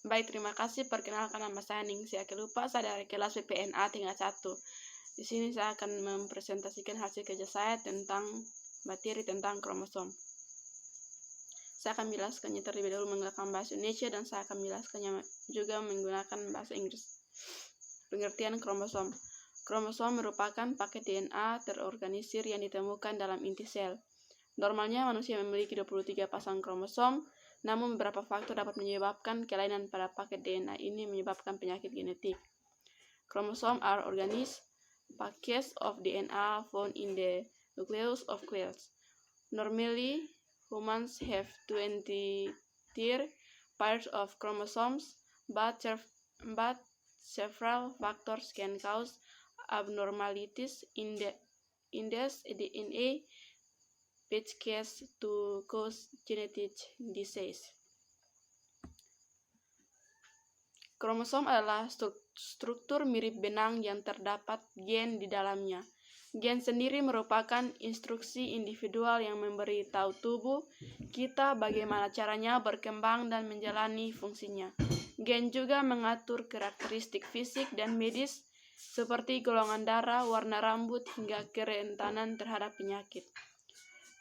Baik, terima kasih. Perkenalkan, nama saya Ningsih Akelupa, saya dari kelas PPNA tingkat 1. Di sini saya akan mempresentasikan hasil kerja saya tentang materi tentang kromosom. Saya akan menjelaskannya terlebih dahulu menggunakan bahasa Indonesia dan saya akan menjelaskannya juga menggunakan bahasa Inggris. Pengertian kromosom. Kromosom merupakan paket DNA terorganisir yang ditemukan dalam inti sel. Normalnya manusia memiliki 23 pasang kromosom, namun beberapa faktor dapat menyebabkan kelainan pada paket DNA ini menyebabkan penyakit genetik. Kromosom are organized packets of DNA found in the nucleus of cells. Normally, humans have 23 pairs of chromosomes, but several factors can cause abnormalities in the DNA, which case to cause genetic disease. Kromosom adalah struktur mirip benang yang terdapat gen di dalamnya. Gen sendiri merupakan instruksi individual yang memberi tahu tubuh kita bagaimana caranya berkembang dan menjalani fungsinya. Gen juga mengatur karakteristik fisik dan medis seperti golongan darah, warna rambut, hingga kerentanan terhadap penyakit.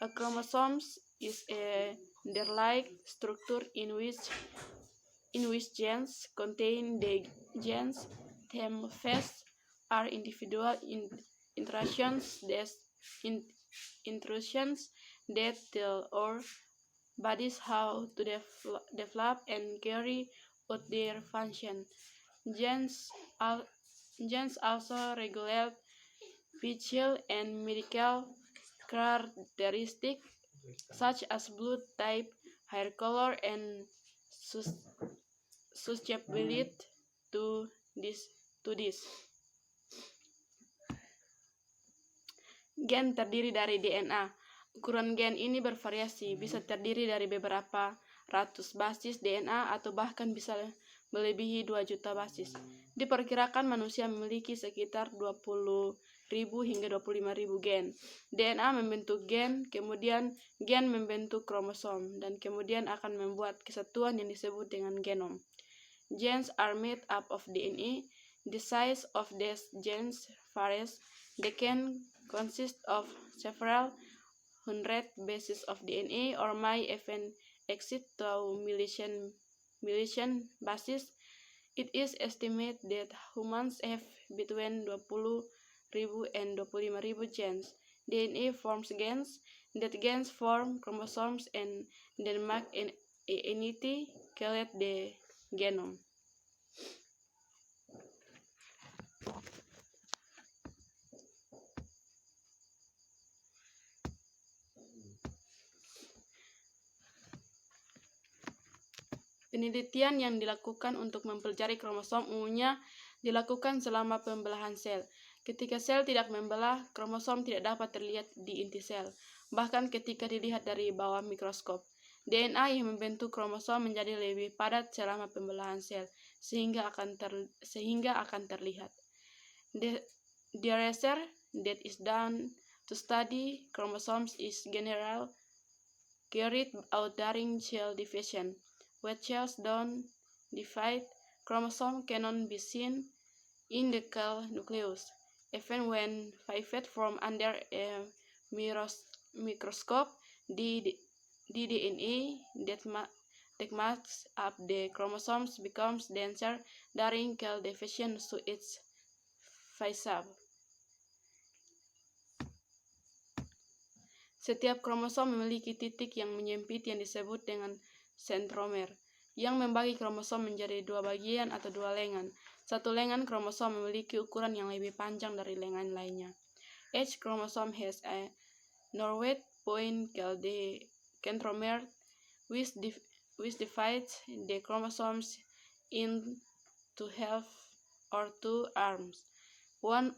A chromosome is a hair-like structure in which genes contain the genes themselves are individual intrusions that tell our bodies how to develop and carry out their function. Genes also regulate physical and medical characteristics such as blood type, hair color, and susceptibility to this. Gen terdiri dari DNA. Ukuran gen ini bervariasi, bisa terdiri dari beberapa ratus basis DNA atau bahkan bisa melebihi 2 juta basis. Diperkirakan manusia memiliki sekitar 20.000 hingga 25.000 gen. DNA membentuk gen, kemudian gen membentuk kromosom, dan kemudian akan membuat kesatuan yang disebut dengan genom. Genes are made up of DNA. The size of these genes varies. They can consist of several hundred bases of DNA or may even exceed 2 million bases. It is estimated that humans have between 20.000 and 25.000 genes. DNA forms gens, that gens form chromosomes, and then make an entity called the genome. Penelitian yang dilakukan untuk mempelajari kromosom umumnya dilakukan selama pembelahan sel. Ketika sel tidak membelah, kromosom tidak dapat terlihat di inti sel, bahkan ketika dilihat dari bawah mikroskop. DNA yang membentuk kromosom menjadi lebih padat selama pembelahan sel, sehingga akan terlihat. The research that is done to study chromosomes is generally carried out during cell division. When cells don't divide, chromosomes cannot be seen in the cell nucleus. Even when viewed from under a microscope, the DNA that makes up the chromosomes becomes denser during cell division, so it's visible. Setiap kromosom memiliki titik yang menyempit yang disebut dengan centromer, yang membagi kromosom menjadi 2 bagian atau 2 lengan. Satu lengan kromosom memiliki ukuran yang lebih panjang dari lengan lainnya. Each chromosome has a northward point called the centromer, which divides the chromosomes into half or 2 arms. One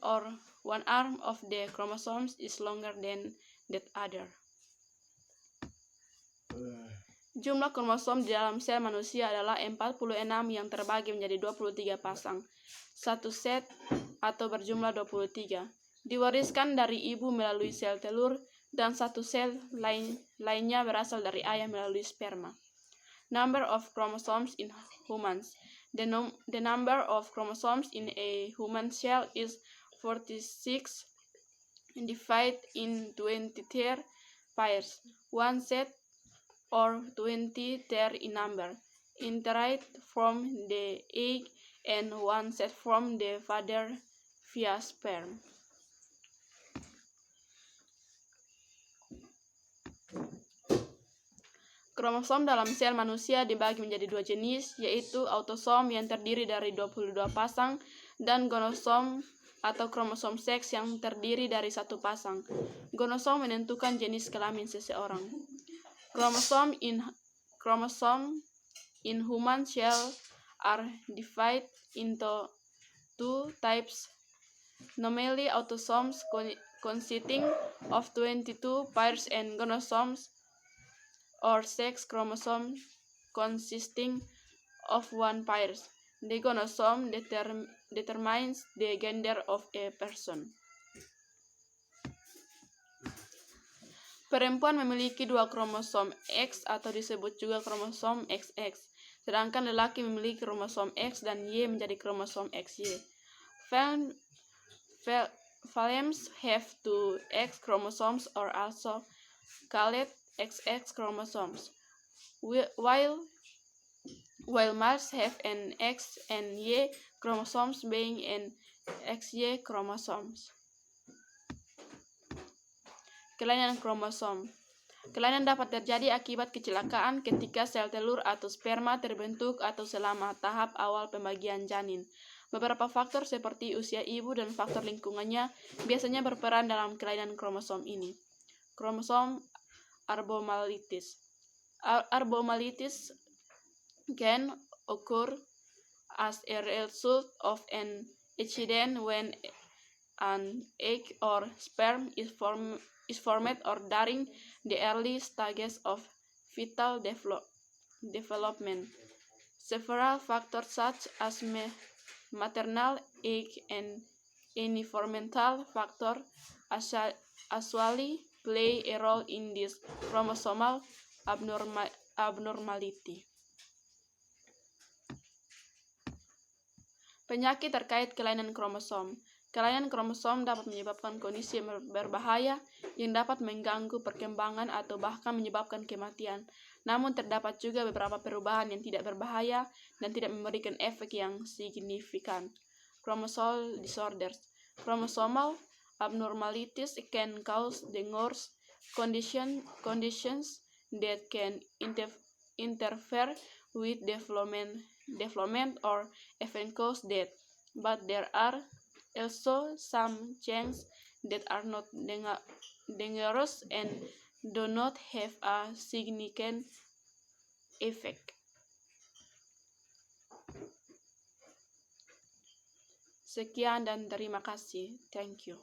arm of the chromosomes is longer than that other. Jumlah kromosom di dalam sel manusia adalah 46 yang terbagi menjadi 23 pasang. Satu set atau berjumlah 23 diwariskan dari ibu melalui sel telur dan satu sel lainnya berasal dari ayah melalui sperma. Number of chromosomes in humans. The number of chromosomes in a human cell is 46 divided in 23 pairs. One set or 20 in number, inherit from the egg and one set from the father via sperm. Kromosom dalam sel manusia dibagi menjadi dua jenis, yaitu autosom yang terdiri dari 22 pasang dan gonosom atau kromosom seks yang terdiri dari satu pasang. Gonosom menentukan jenis kelamin seseorang. Chromosome in human cell are divided into two types. Normally, autosomes consisting of 22 pairs and gonosomes or sex chromosomes consisting of one pair. The gonosome determines the gender of a person. Perempuan memiliki dua kromosom X atau disebut juga kromosom XX, sedangkan lelaki memiliki kromosom X dan Y menjadi kromosom XY. Females have two X chromosomes or also called XX chromosomes, while males have an X and Y chromosomes being an XY chromosomes. Kelainan kromosom. Kelainan dapat terjadi akibat kecelakaan ketika sel telur atau sperma terbentuk atau selama tahap awal pembagian janin. Beberapa faktor seperti usia ibu dan faktor lingkungannya biasanya berperan dalam kelainan kromosom ini. Kromosom abnormalities. Abnormalities can occur as a result of an accident when an egg or sperm is formed or during the early stages of fetal development. Several factors such as maternal age and environmental factor actually play a role in this chromosomal abnormality. Penyakit terkait kelainan kromosom. Kelainan kromosom dapat menyebabkan kondisi berbahaya yang dapat mengganggu perkembangan atau bahkan menyebabkan kematian. Namun terdapat juga beberapa perubahan yang tidak berbahaya dan tidak memberikan efek yang signifikan. Chromosomal disorders. Chromosomal abnormalities can cause dangerous conditions that can interfere with development or even cause death. But there are also some changes that are not dangerous and do not have a significant effect. Sekian dan terima kasih. Thank you.